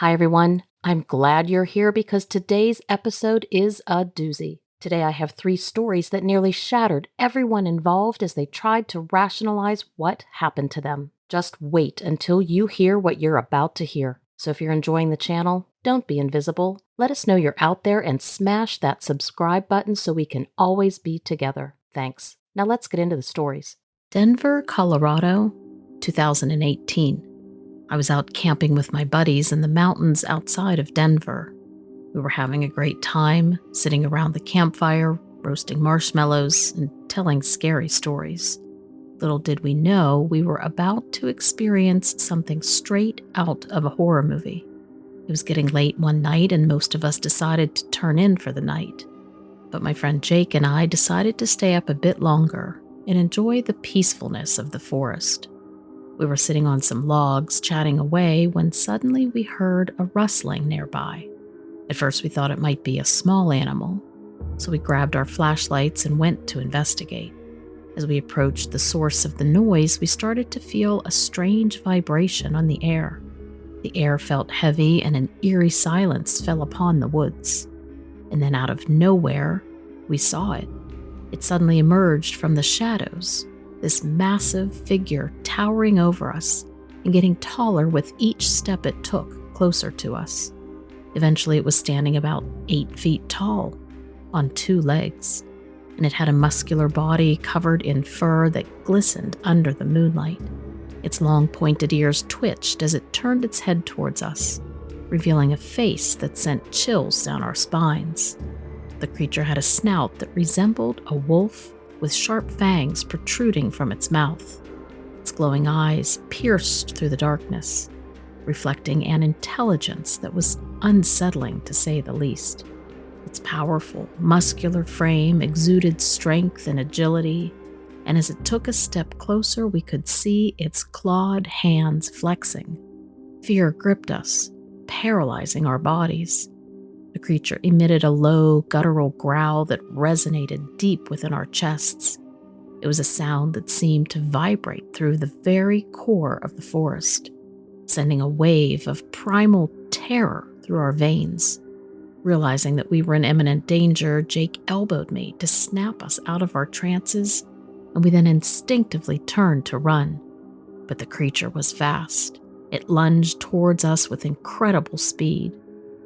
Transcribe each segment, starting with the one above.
Hi, everyone. I'm glad you're here because today's episode is a doozy. Today, I have three stories that nearly shattered everyone involved as they tried to rationalize what happened to them. Just wait until you hear what you're about to hear. So, if you're enjoying the channel, don't be invisible. Let us know you're out there and smash that subscribe button so we can always be together. Thanks. Now, let's get into the stories. Denver, Colorado, 2018. I was out camping with my buddies in the mountains outside of Denver. We were having a great time, sitting around the campfire, roasting marshmallows, and telling scary stories. Little did we know we were about to experience something straight out of a horror movie. It was getting late one night, and most of us decided to turn in for the night. But my friend Jake and I decided to stay up a bit longer and enjoy the peacefulness of the forest. We were sitting on some logs, chatting away, when suddenly we heard a rustling nearby. At first, we thought it might be a small animal, so we grabbed our flashlights and went to investigate. As we approached the source of the noise, we started to feel a strange vibration on the air. The air felt heavy, and an eerie silence fell upon the woods. And then out of nowhere, we saw it. It suddenly emerged from the shadows. This massive figure towering over us and getting taller with each step it took closer to us. Eventually, it was standing about 8 feet tall, on 2 legs, and it had a muscular body covered in fur that glistened under the moonlight. Its long pointed ears twitched as it turned its head towards us, revealing a face that sent chills down our spines. The creature had a snout that resembled a wolf, with sharp fangs protruding from its mouth. Its glowing eyes pierced through the darkness, reflecting an intelligence that was unsettling to say the least. Its powerful, muscular frame exuded strength and agility, and as it took a step closer, we could see its clawed hands flexing. Fear gripped us, paralyzing our bodies. The creature emitted a low, guttural growl that resonated deep within our chests. It was a sound that seemed to vibrate through the very core of the forest, sending a wave of primal terror through our veins. Realizing that we were in imminent danger, Jake elbowed me to snap us out of our trances, and we then instinctively turned to run. But the creature was fast. It lunged towards us with incredible speed,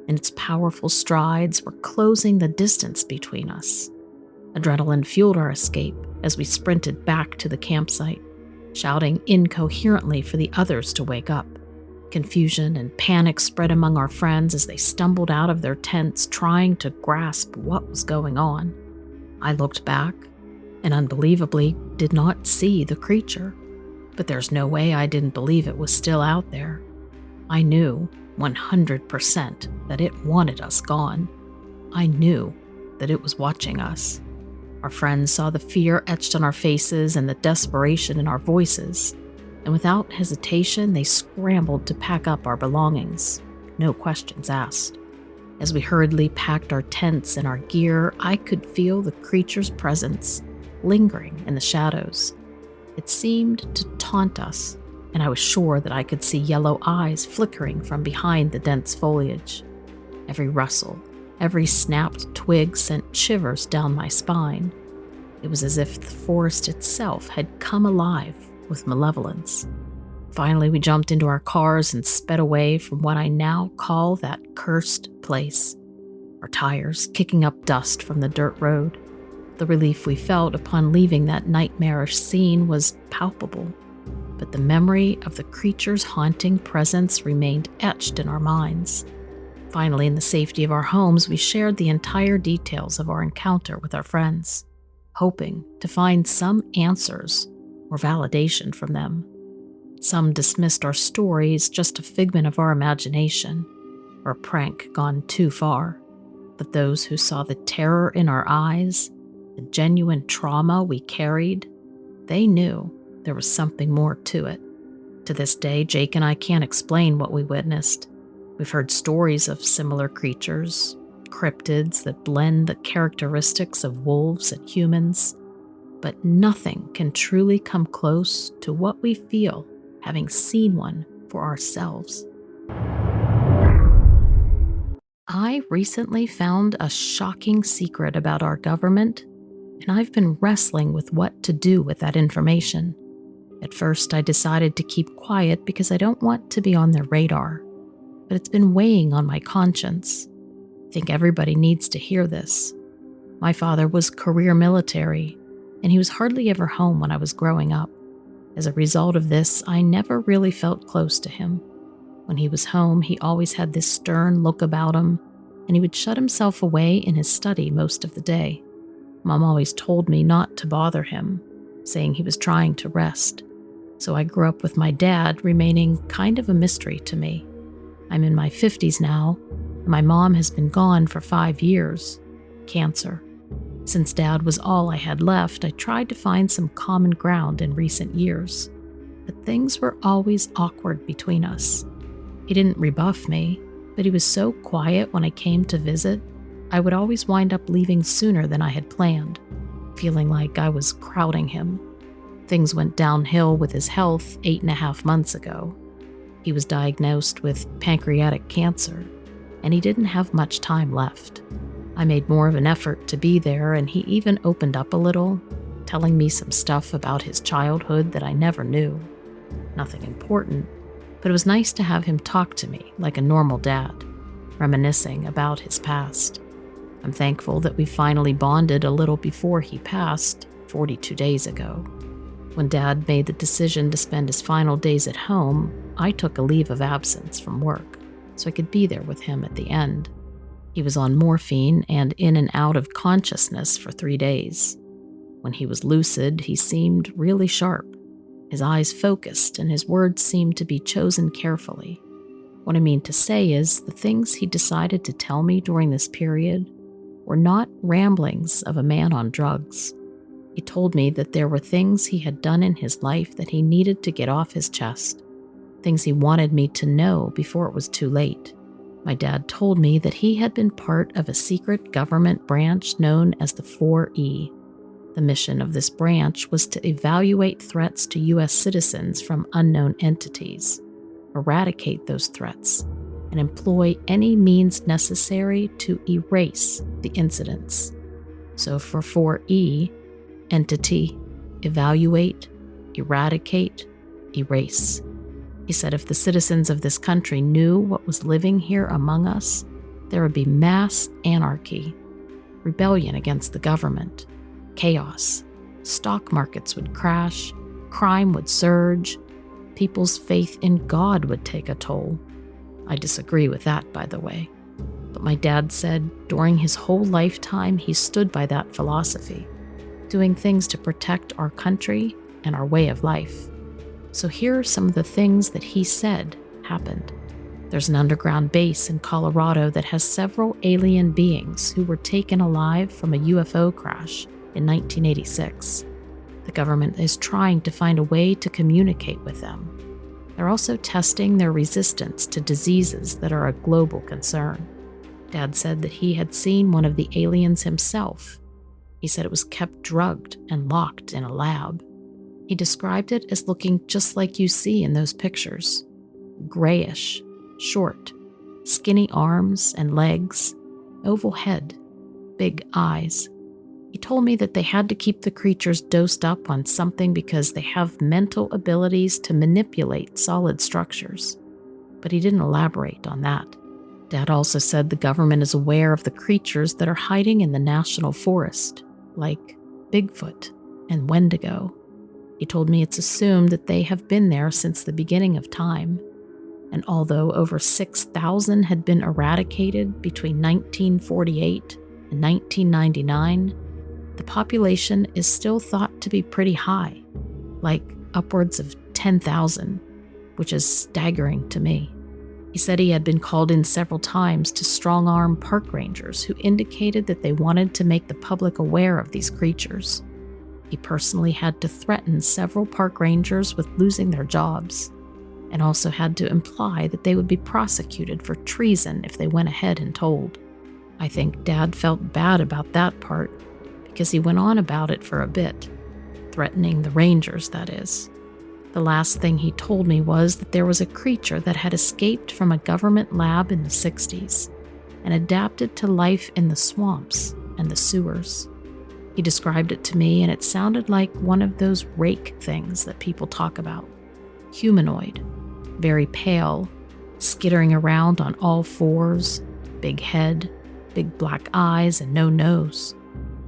and its powerful strides were closing the distance between us. Adrenaline fueled our escape as we sprinted back to the campsite, shouting incoherently for the others to wake up. Confusion and panic spread among our friends as they stumbled out of their tents trying to grasp what was going on. I looked back and unbelievably did not see the creature, but there's no way I didn't believe it was still out there. I knew 100% that it wanted us gone. I knew that it was watching us. Our friends saw the fear etched on our faces and the desperation in our voices, and without hesitation, they scrambled to pack up our belongings, no questions asked. As we hurriedly packed our tents and our gear, I could feel the creature's presence lingering in the shadows. It seemed to taunt us, and I was sure that I could see yellow eyes flickering from behind the dense foliage. Every rustle, every snapped twig sent shivers down my spine. It was as if the forest itself had come alive with malevolence. Finally, we jumped into our cars and sped away from what I now call that cursed place, our tires kicking up dust from the dirt road. The relief we felt upon leaving that nightmarish scene was palpable, but the memory of the creature's haunting presence remained etched in our minds. Finally, in the safety of our homes, we shared the entire details of our encounter with our friends, hoping to find some answers or validation from them. Some dismissed our stories just a figment of our imagination, or a prank gone too far. But those who saw the terror in our eyes, the genuine trauma we carried, they knew there was something more to it. To this day, Jake and I can't explain what we witnessed. We've heard stories of similar creatures, cryptids that blend the characteristics of wolves and humans, but nothing can truly come close to what we feel having seen one for ourselves. I recently found a shocking secret about our government, and I've been wrestling with what to do with that information. At first, I decided to keep quiet because I don't want to be on their radar, but it's been weighing on my conscience. I think everybody needs to hear this. My father was career military, and he was hardly ever home when I was growing up. As a result of this, I never really felt close to him. When he was home, he always had this stern look about him, and he would shut himself away in his study most of the day. Mom always told me not to bother him, saying he was trying to rest. So I grew up with my dad remaining kind of a mystery to me. I'm in my 50s now, and my mom has been gone for 5 years. Cancer. Since Dad was all I had left, I tried to find some common ground in recent years, but things were always awkward between us. He didn't rebuff me, but he was so quiet when I came to visit, I would always wind up leaving sooner than I had planned, feeling like I was crowding him. Things went downhill with his health 8.5 months ago. He was diagnosed with pancreatic cancer, and he didn't have much time left. I made more of an effort to be there, and he even opened up a little, telling me some stuff about his childhood that I never knew. Nothing important, but it was nice to have him talk to me like a normal dad, reminiscing about his past. I'm thankful that we finally bonded a little before he passed 42 days ago. When Dad made the decision to spend his final days at home, I took a leave of absence from work so I could be there with him at the end. He was on morphine and in and out of consciousness for 3 days. When he was lucid, he seemed really sharp. His eyes focused and his words seemed to be chosen carefully. What I mean to say is, the things he decided to tell me during this period were not ramblings of a man on drugs. He told me that there were things he had done in his life that he needed to get off his chest, things he wanted me to know before it was too late. My dad told me that he had been part of a secret government branch known as the 4E. The mission of this branch was to evaluate threats to U.S. citizens from unknown entities, eradicate those threats, and employ any means necessary to erase the incidents. So for 4E, entity, evaluate, eradicate, erase. He said if the citizens of this country knew what was living here among us, there would be mass anarchy, rebellion against the government, chaos. Stock markets would crash, crime would surge, people's faith in God would take a toll. I disagree with that, by the way. But my dad said during his whole lifetime he stood by that philosophy, doing things to protect our country and our way of life. So here are some of the things that he said happened. There's an underground base in Colorado that has several alien beings who were taken alive from a UFO crash in 1986. The government is trying to find a way to communicate with them. They're also testing their resistance to diseases that are a global concern. Dad said that he had seen one of the aliens himself. He said it was kept drugged and locked in a lab. He described it as looking just like you see in those pictures. Grayish, short, skinny arms and legs, oval head, big eyes. He told me that they had to keep the creatures dosed up on something because they have mental abilities to manipulate solid structures. But he didn't elaborate on that. Dad also said the government is aware of the creatures that are hiding in the national forest, like Bigfoot and Wendigo. He told me it's assumed that they have been there since the beginning of time, and although over 6,000 had been eradicated between 1948 and 1999, the population is still thought to be pretty high, like upwards of 10,000, which is staggering to me. He said he had been called in several times to strong-arm park rangers who indicated that they wanted to make the public aware of these creatures. He personally had to threaten several park rangers with losing their jobs, and also had to imply that they would be prosecuted for treason if they went ahead and told. I think Dad felt bad about that part because he went on about it for a bit, threatening the rangers, that is. The last thing he told me was that there was a creature that had escaped from a government lab in the 60s. and adapted to life in the swamps and the sewers. He described it to me, and it sounded like one of those rake things that people talk about. Humanoid, very pale, skittering around on all fours, big head, big black eyes, and no nose,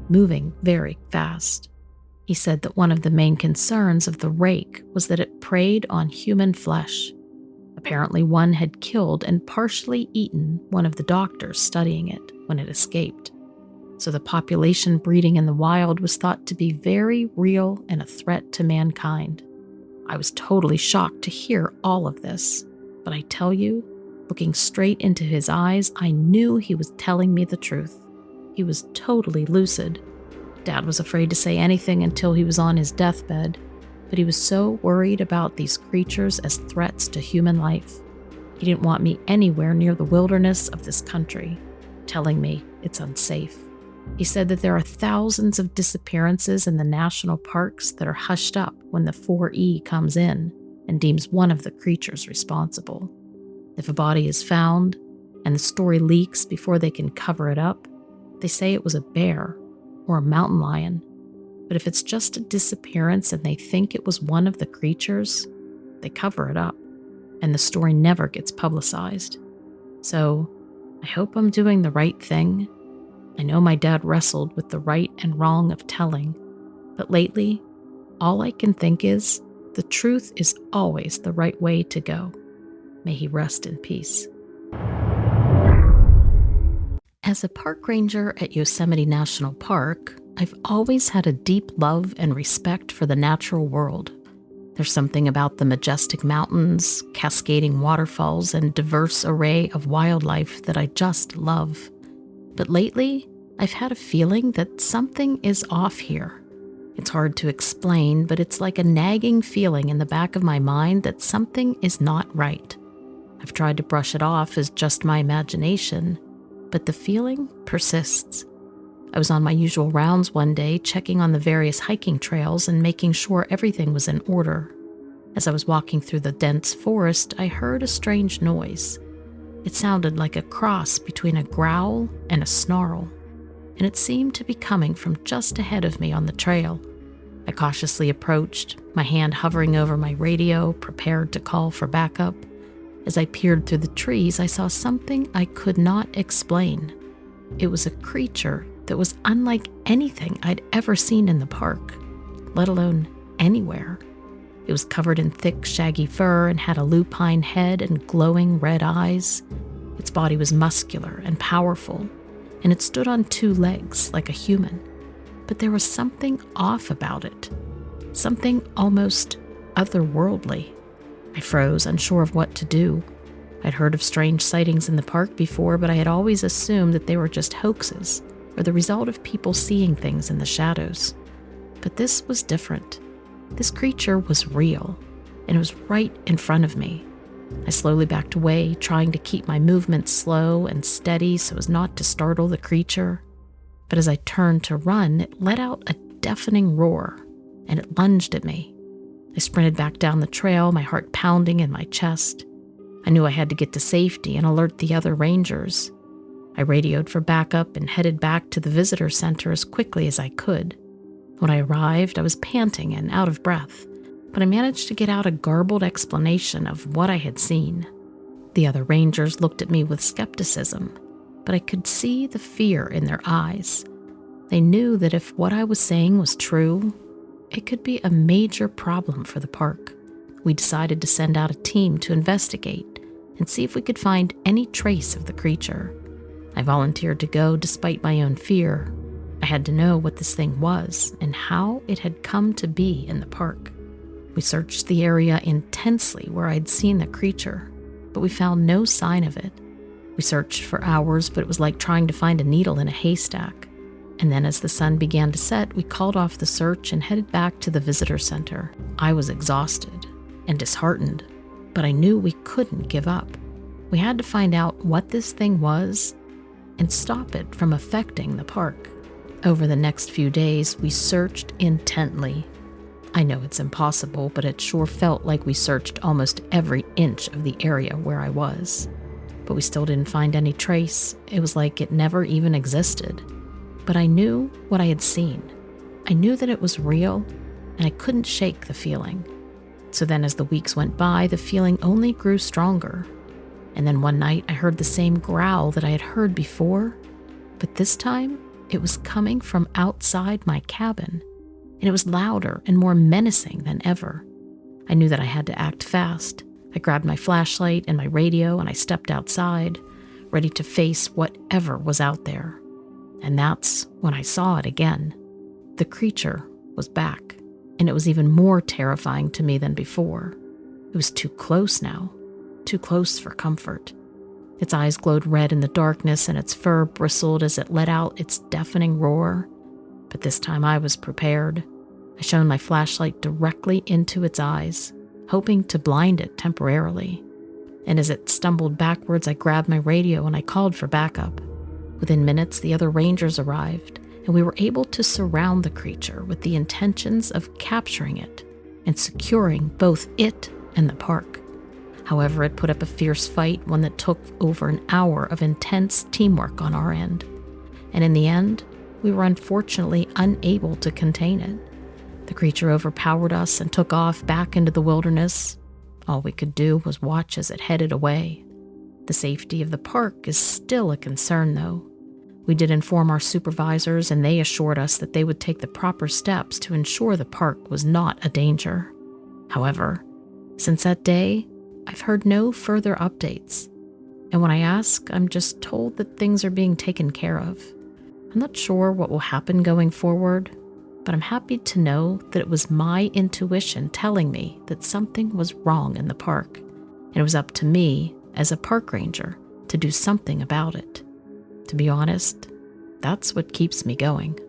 moving very fast. He said that one of the main concerns of the rake was that it preyed on human flesh. Apparently, one had killed and partially eaten one of the doctors studying it when it escaped. So the population breeding in the wild was thought to be very real and a threat to mankind. I was totally shocked to hear all of this, but I tell you, looking straight into his eyes, I knew he was telling me the truth. He was totally lucid. Dad was afraid to say anything until he was on his deathbed, but he was so worried about these creatures as threats to human life. He didn't want me anywhere near the wilderness of this country, telling me it's unsafe. He said that there are thousands of disappearances in the national parks that are hushed up when the 4E comes in and deems one of the creatures responsible. If a body is found and the story leaks before they can cover it up, they say it was a bear or a mountain lion. But if it's just a disappearance and they think it was one of the creatures, they cover it up, and the story never gets publicized. So I hope I'm doing the right thing. I know my dad wrestled with the right and wrong of telling, but lately, all I can think is the truth is always the right way to go. May he rest in peace. As a park ranger at Yosemite National Park, I've always had a deep love and respect for the natural world. There's something about the majestic mountains, cascading waterfalls, and diverse array of wildlife that I just love. But lately, I've had a feeling that something is off here. It's hard to explain, but it's like a nagging feeling in the back of my mind that something is not right. I've tried to brush it off as just my imagination, but the feeling persists. I was on my usual rounds one day, checking on the various hiking trails and making sure everything was in order. As I was walking through the dense forest, I heard a strange noise. It sounded like a cross between a growl and a snarl, and it seemed to be coming from just ahead of me on the trail. I cautiously approached, my hand hovering over my radio, prepared to call for backup. As I peered through the trees, I saw something I could not explain. It was a creature that was unlike anything I'd ever seen in the park, let alone anywhere. It was covered in thick, shaggy fur and had a lupine head and glowing red eyes. Its body was muscular and powerful, and it stood on two legs like a human. But there was something off about it, something almost otherworldly. I froze, unsure of what to do. I'd heard of strange sightings in the park before, but I had always assumed that they were just hoaxes or the result of people seeing things in the shadows. But this was different. This creature was real, and it was right in front of me. I slowly backed away, trying to keep my movements slow and steady so as not to startle the creature. But as I turned to run, it let out a deafening roar, and it lunged at me. I sprinted back down the trail, my heart pounding in my chest. I knew I had to get to safety and alert the other rangers. I radioed for backup and headed back to the visitor center as quickly as I could. When I arrived, I was panting and out of breath, but I managed to get out a garbled explanation of what I had seen. The other rangers looked at me with skepticism, but I could see the fear in their eyes. They knew that if what I was saying was true, it could be a major problem for the park. We decided to send out a team to investigate and see if we could find any trace of the creature. I volunteered to go despite my own fear. I had to know what this thing was and how it had come to be in the park. We searched the area intensely where I'd seen the creature, but we found no sign of it. We searched for hours, but it was like trying to find a needle in a haystack. And then as the sun began to set, we called off the search and headed back to the visitor center. I was exhausted and disheartened, but I knew we couldn't give up. We had to find out what this thing was and stop it from affecting the park. Over the next few days, we searched intently. I know it's impossible, but it sure felt like we searched almost every inch of the area where I was. but we still didn't find any trace. It was like it never even existed. But I knew what I had seen. I knew that it was real, and I couldn't shake the feeling. So then as the weeks went by, the feeling only grew stronger. And then one night I heard the same growl that I had heard before, but this time it was coming from outside my cabin, and it was louder and more menacing than ever. I knew that I had to act fast. I grabbed my flashlight and my radio and I stepped outside, ready to face whatever was out there. And that's when I saw it again. The creature was back, and it was even more terrifying to me than before. It was too close now, too close for comfort. Its eyes glowed red in the darkness and its fur bristled as it let out its deafening roar. But this time I was prepared. I shone my flashlight directly into its eyes, hoping to blind it temporarily. And as it stumbled backwards, I grabbed my radio and I called for backup. Within minutes, the other rangers arrived, and we were able to surround the creature with the intentions of capturing it and securing both it and the park. However, it put up a fierce fight, one that took over an hour of intense teamwork on our end. And in the end, we were unfortunately unable to contain it. The creature overpowered us and took off back into the wilderness. All we could do was watch as it headed away. The safety of the park is still a concern, though. We did inform our supervisors, and they assured us that they would take the proper steps to ensure the park was not a danger. However, since that day, I've heard no further updates. And when I ask, I'm just told that things are being taken care of. I'm not sure what will happen going forward, but I'm happy to know that it was my intuition telling me that something was wrong in the park, and it was up to me, as a park ranger, to do something about it. To be honest, that's what keeps me going.